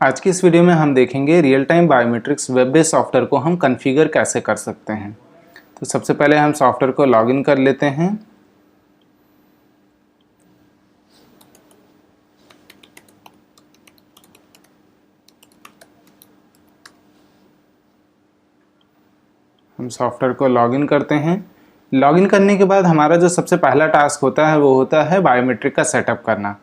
आज की इस वीडियो में हम देखेंगे real time biometrics web based software को हम कॉन्फ़िगर कैसे कर सकते हैं। तो सबसे पहले हम सॉफ्टवेयर को लॉगिन कर लेते हैं। हम सॉफ्टवेयर को लॉगिन करते हैं। लॉगिन करने के बाद हमारा जो सबसे पहला टास्क होता है वो होता है बायोमेट्रिक का सेटअप करना।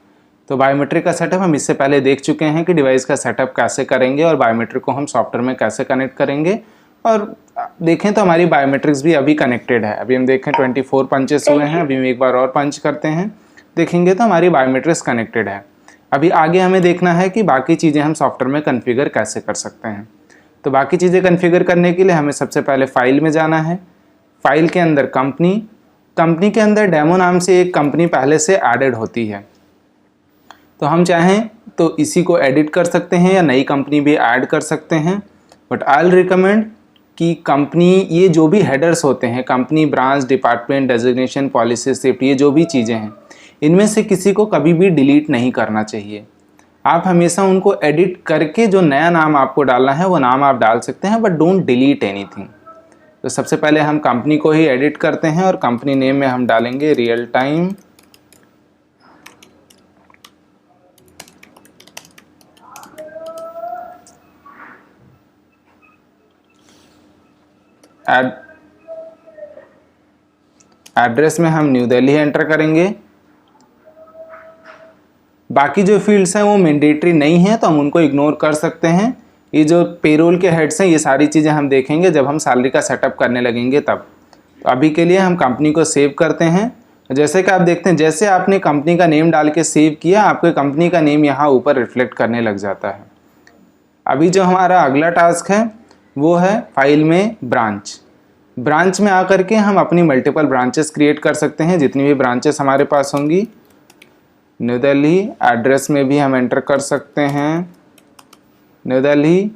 तो बायोमेट्रिक का सेटअप हम इससे पहले देख चुके हैं कि डिवाइस का सेटअप कैसे करेंगे और बायोमेट्रिक को हम सॉफ्टवेयर में कैसे कनेक्ट करेंगे। और देखें तो हमारी बायोमेट्रिक्स भी अभी कनेक्टेड है। अभी हम देखें 24 पंचेस हुए हैं। अभी हम एक बार और पंच करते हैं, देखेंगे तो हमारी बायोमेट्रिक्स कनेक्टेड है। अभी आगे हमें देखना है कि बाकी चीज़ें हम सॉफ्टवेयर में कॉन्फ़िगर कैसे कर सकते हैं। तो बाकी चीज़ें कॉन्फ़िगर करने के लिए हमें सबसे पहले फाइल में जाना है। फाइल के अंदर कंपनी के अंदर डेमो नाम से एक कंपनी पहले से एडेड होती है। तो हम चाहें तो इसी को एडिट कर सकते हैं या नई कंपनी भी ऐड कर सकते हैं। बट आई विल रिकमेंड कि कंपनी, ये जो भी हेडर्स होते हैं, company, branch, department, designation, policy, safety, ये जो भी चीज़ें हैं, इनमें से किसी को कभी भी डिलीट नहीं करना चाहिए। आप हमेशा उनको एडिट करके जो नया नाम आपको डालना है वो नाम आप डाल सकते हैं, बट डोंट डिलीट एनीथिंग। तो सबसे पहले हम कंपनी को ही एडिट करते हैं और कंपनी नेम में हम डालेंगे रियल टाइम एड्रेस में हम न्यू दिल्ली एंटर करेंगे। बाकी जो फील्ड्स हैं वो मैंडेटरी नहीं है तो हम उनको इग्नोर कर सकते हैं। ये जो पेरोल के हेड्स हैं ये सारी चीज़ें हम देखेंगे जब हम सैलरी का सेटअप करने लगेंगे तब। तो अभी के लिए हम कंपनी को सेव करते हैं। जैसे कि आप देखते हैं, जैसे आपने कंपनी का नेम डाल के सेव किया, आपके कंपनी का नेम यहाँ ऊपर रिफ्लेक्ट करने लग जाता है। अभी जो हमारा अगला टास्क है वो है फाइल में ब्रांच में आकर के हम अपनी मल्टीपल ब्रांचेस क्रिएट कर सकते हैं। जितनी भी ब्रांचेस हमारे पास होंगी, न्यू दिल्ली एड्रेस में भी हम एंटर कर सकते हैं न्यू दिल्ली,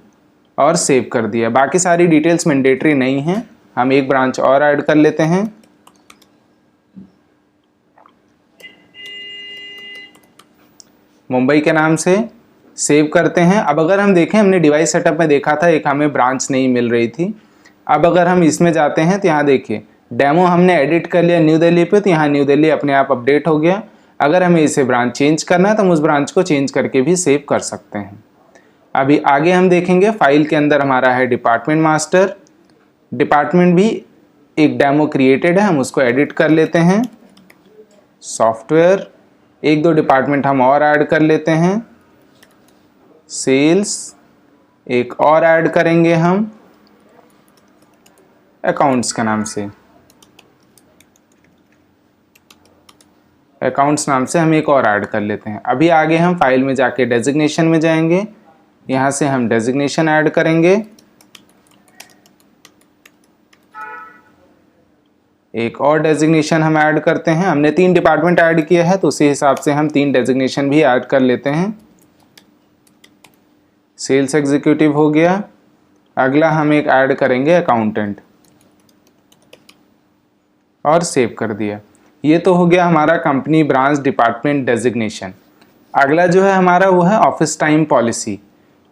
और सेव कर दिया। बाकी सारी डिटेल्स मैंडेटरी नहीं हैं। हम एक ब्रांच और ऐड कर लेते हैं, मुंबई के नाम से, सेव करते हैं। अब अगर हम देखें, हमने डिवाइस सेटअप में देखा था एक हमें ब्रांच नहीं मिल रही थी। अब अगर हम इसमें जाते हैं तो यहाँ देखिए डेमो हमने एडिट कर लिया न्यू दिल्ली पे, तो यहाँ न्यू दिल्ली अपने आप अपडेट हो गया। अगर हमें इसे ब्रांच चेंज करना है तो हम उस ब्रांच को चेंज करके भी सेव कर सकते हैं। अभी आगे हम देखेंगे फाइल के अंदर हमारा है डिपार्टमेंट मास्टर। डिपार्टमेंट भी एक डेमो क्रिएटेड है, हम उसको एडिट कर लेते हैं। सॉफ्टवेयर, एक दो डिपार्टमेंट हम और ऐड कर लेते हैं। सेल्स एक और ऐड करेंगे हम अकाउंट्स के नाम से। अकाउंट्स नाम से हम एक और ऐड कर लेते हैं। अभी आगे हम फाइल में जाके डेजिग्नेशन में जाएंगे, यहाँ से हम डेजिग्नेशन ऐड करेंगे। एक और डेजिग्नेशन हम ऐड करते हैं। हमने 3 डिपार्टमेंट ऐड किया है तो उसी हिसाब से हम 3 डेजिग्नेशन भी ऐड कर लेते हैं। सेल्स एग्जीक्यूटिव हो गया। अगला हम एक ऐड करेंगे अकाउंटेंट, और सेव कर दिया। ये तो हो गया हमारा कंपनी, ब्रांच, डिपार्टमेंट, डेजिग्नेशन। अगला जो है हमारा वो है office time policy.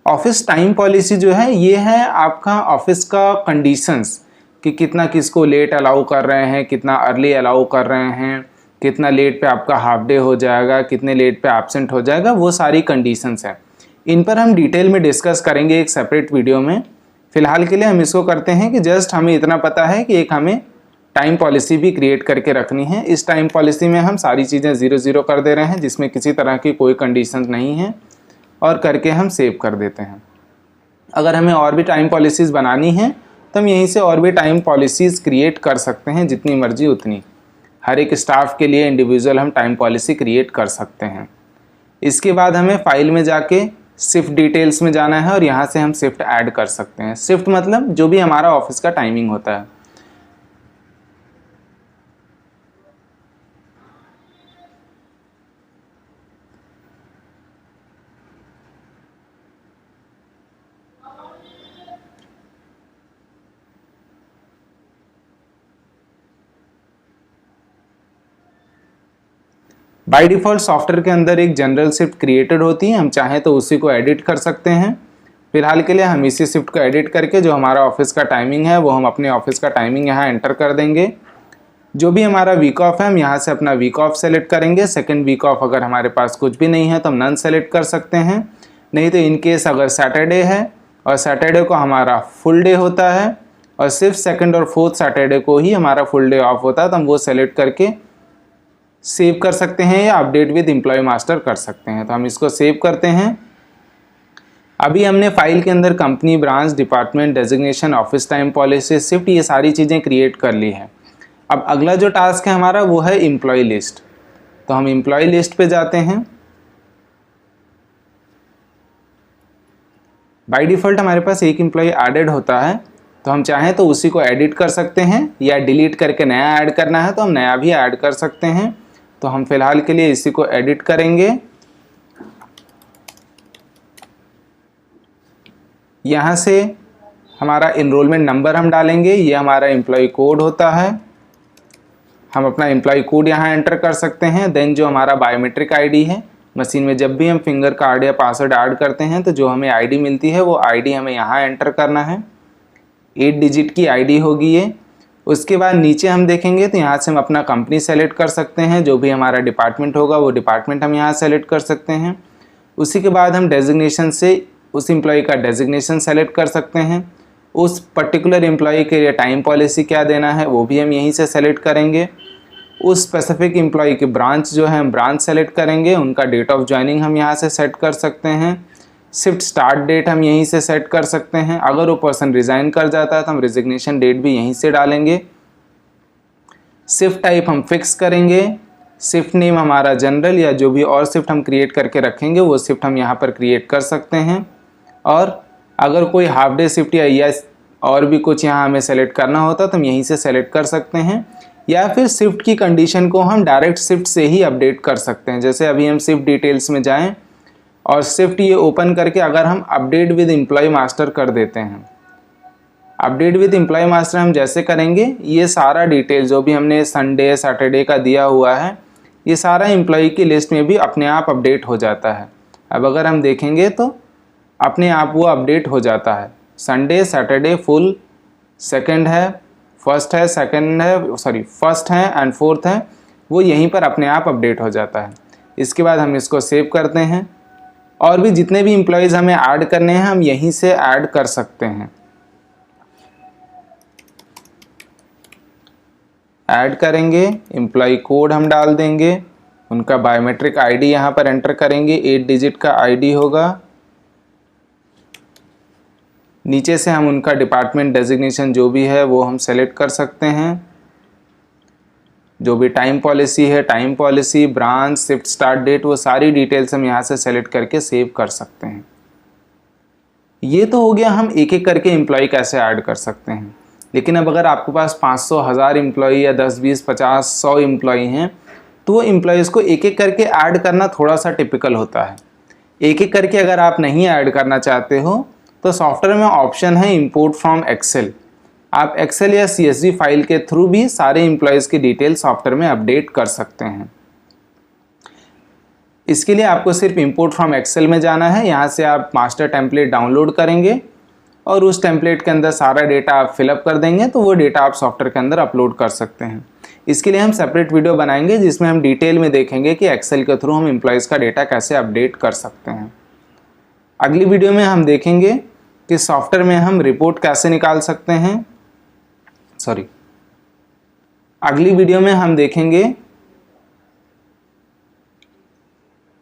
Office time policy जो है ये है आपका ऑफिस का कंडीशंस, कि कितना किसको लेट अलाउ कर रहे हैं, कितना अर्ली अलाउ कर रहे हैं, कितना लेट पे आपका हाफ डे हो जाएगा, कितने लेट पे एब्सेंट हो जाएगा, वो सारी कंडीशंस हैं। इन पर हम डिटेल में डिस्कस करेंगे एक सेपरेट वीडियो में। फ़िलहाल के लिए हम इसको करते हैं कि जस्ट हमें इतना पता है कि एक हमें टाइम पॉलिसी भी क्रिएट करके रखनी है। इस टाइम पॉलिसी में हम सारी चीज़ें 0 कर दे रहे हैं, जिसमें किसी तरह की कोई कंडीशन नहीं है, और करके हम सेव कर देते हैं। अगर हमें और भी टाइम पॉलिसीज़ बनानी है तो हम यहीं से और भी टाइम पॉलिसीज़ क्रिएट कर सकते हैं, जितनी मर्जी उतनी। हर एक स्टाफ के लिए इंडिविजुअल हम टाइम पॉलिसी क्रिएट कर सकते हैं। इसके बाद हमें फाइल में जाके शिफ्ट डिटेल्स में जाना है और यहाँ से हम शिफ्ट ऐड कर सकते हैं। शिफ्ट मतलब जो भी हमारा ऑफिस का टाइमिंग होता है। बाय डिफ़ॉल्ट सॉफ्टवेयर के अंदर एक जनरल शिफ्ट क्रिएटेड होती है, हम चाहें तो उसी को एडिट कर सकते हैं। फिलहाल के लिए हम इसी शिफ्ट को एडिट करके जो हमारा ऑफिस का टाइमिंग है वो हम अपने ऑफिस का टाइमिंग यहाँ एंटर कर देंगे। जो भी हमारा वीक ऑफ है हम यहाँ से अपना वीक ऑफ सेलेक्ट करेंगे। सेकंड वीक ऑफ अगर हमारे पास कुछ भी नहीं है तो हम नन सेलेक्ट कर सकते हैं, नहीं तो इन केस अगर सैटरडे है और सैटरडे को हमारा फुल डे होता है और सिर्फ सेकंड और फोर्थ सैटरडे को ही हमारा फुल डे ऑफ होता है, तो हम वो सेलेक्ट करके सेव कर सकते हैं या अपडेट विद एम्प्लॉय मास्टर कर सकते हैं। तो हम इसको सेव करते हैं। अभी हमने फाइल के अंदर company, branch, department, designation, office time policy, shift, ये सारी चीज़ें क्रिएट कर ली है। अब अगला जो टास्क है हमारा वो है एम्प्लॉय लिस्ट। तो हम एम्प्लॉय लिस्ट पे जाते हैं। बाय डिफ़ॉल्ट हमारे पास एक एम्प्लॉय एडेड होता है, तो हम चाहें तो उसी को एडिट कर सकते हैं या डिलीट करके नया ऐड करना है तो हम नया भी ऐड कर सकते हैं। तो हम फिलहाल के लिए इसी को एडिट करेंगे। यहाँ से हमारा इनरोलमेंट नंबर हम डालेंगे, ये हमारा एम्प्लॉय कोड होता है। हम अपना एम्प्लॉय कोड यहाँ एंटर कर सकते हैं। देन जो हमारा बायोमेट्रिक आईडी है, मशीन में जब भी हम फिंगर कार्ड या पासवर्ड ऐड करते हैं तो जो हमें आईडी मिलती है वो आईडी हमें यहाँ एंटर करना है। 8 डिजिट की आईडी होगी ये। उसके बाद नीचे हम देखेंगे तो यहाँ से हम अपना कंपनी सेलेक्ट कर सकते हैं, जो भी हमारा डिपार्टमेंट होगा वो डिपार्टमेंट हम यहाँ सेलेक्ट कर सकते हैं। उसी के बाद हम डेजिग्नेशन से उस एम्प्लॉय का डेजिग्नेशन सेलेक्ट कर सकते हैं। उस पर्टिकुलर एम्प्लॉय के लिए टाइम पॉलिसी क्या देना है वो भी हम यहीं से सेलेक्ट करेंगे। उस स्पेसिफिक एम्प्लॉय की ब्रांच जो है हम ब्रांच सेलेक्ट करेंगे। उनका डेट ऑफ ज्वाइनिंग हम यहाँ से सेट कर सकते हैं। शिफ्ट स्टार्ट डेट हम यहीं से सेट कर सकते हैं। अगर वो पर्सन रिज़ाइन कर जाता है तो हम रिजिग्नेशन डेट भी यहीं से डालेंगे। शिफ्ट टाइप हम फिक्स करेंगे। शिफ्ट नेम हमारा जनरल या जो भी और शिफ्ट हम क्रिएट करके रखेंगे वो शिफ्ट हम यहाँ पर क्रिएट कर सकते हैं। और अगर कोई हाफ डे शिफ्ट या और भी कुछ यहाँ हमें सेलेक्ट करना होता तो हम यहीं से सेलेक्ट कर सकते हैं, या फिर शिफ्ट की कंडीशन को हम डायरेक्ट शिफ्ट से ही अपडेट कर सकते हैं। जैसे अभी हम शिफ्ट डिटेल्स में जाएं और शिफ्ट ये ओपन करके अगर हम अपडेट विद एम्प्लॉय मास्टर कर देते हैं, अपडेट विद एम्प्लॉय मास्टर हम जैसे करेंगे ये सारा डिटेल जो भी हमने संडे सैटरडे का दिया हुआ है ये सारा एम्प्लॉय की लिस्ट में भी अपने आप अपडेट हो जाता है। अब अगर हम देखेंगे तो अपने आप वो अपडेट हो जाता है। संडे, सैटरडे फुल, सेकंड है, फर्स्ट है, सेकंड है, सॉरी फर्स्ट है एंड फोर्थ है, वो यहीं पर अपने आप अपडेट हो जाता है। इसके बाद हम इसको सेव करते हैं। और भी जितने भी एम्प्लॉयज़ हमें ऐड करने हैं हम यहीं से ऐड कर सकते हैं। ऐड करेंगे, एम्प्लॉय कोड हम डाल देंगे, उनका बायोमेट्रिक आईडी यहाँ पर एंटर करेंगे, 8 डिजिट का आईडी होगा। नीचे से हम उनका डिपार्टमेंट डेजिग्नेशन जो भी है वो हम सेलेक्ट कर सकते हैं। जो भी टाइम पॉलिसी है, time policy, branch, shift start date, वो सारी डिटेल्स हम यहाँ से सेलेक्ट करके सेव कर सकते हैं। ये तो हो गया हम एक एक करके एम्प्लॉय कैसे ऐड कर सकते हैं। लेकिन अब अगर आपके पास 500, 1000 एम्प्लॉय या 10, 20, 50, 100 एम्प्लॉय हैं तो वो एम्प्लॉयज़ को एक एक करके ऐड करना थोड़ा सा टिपिकल होता है। एक एक करके अगर आप नहीं ऐड करना चाहते हो तो सॉफ्टवेयर में ऑप्शन है इंपोर्ट फ्रॉम एक्सेल। आप एक्सेल या CSV फाइल के थ्रू भी सारे एम्प्लॉयज़ की डिटेल सॉफ्टवेयर में अपडेट कर सकते हैं। इसके लिए आपको सिर्फ इंपोर्ट फ्रॉम एक्सेल में जाना है। यहाँ से आप मास्टर टेम्पलेट डाउनलोड करेंगे और उस टेम्पलेट के अंदर सारा डेटा आप फिलअप कर देंगे तो वो डेटा आप सॉफ्टवेयर के अंदर अपलोड कर सकते हैं। इसके लिए हम सेपरेट वीडियो बनाएंगे जिसमें हम डिटेल में देखेंगे कि एक्सेल के थ्रू हम एम्प्लॉयज़ का डेटा कैसे अपडेट कर सकते हैं। अगली वीडियो में हम देखेंगे कि सॉफ्टवेयर में हम रिपोर्ट कैसे निकाल सकते हैं। अगली वीडियो में हम देखेंगे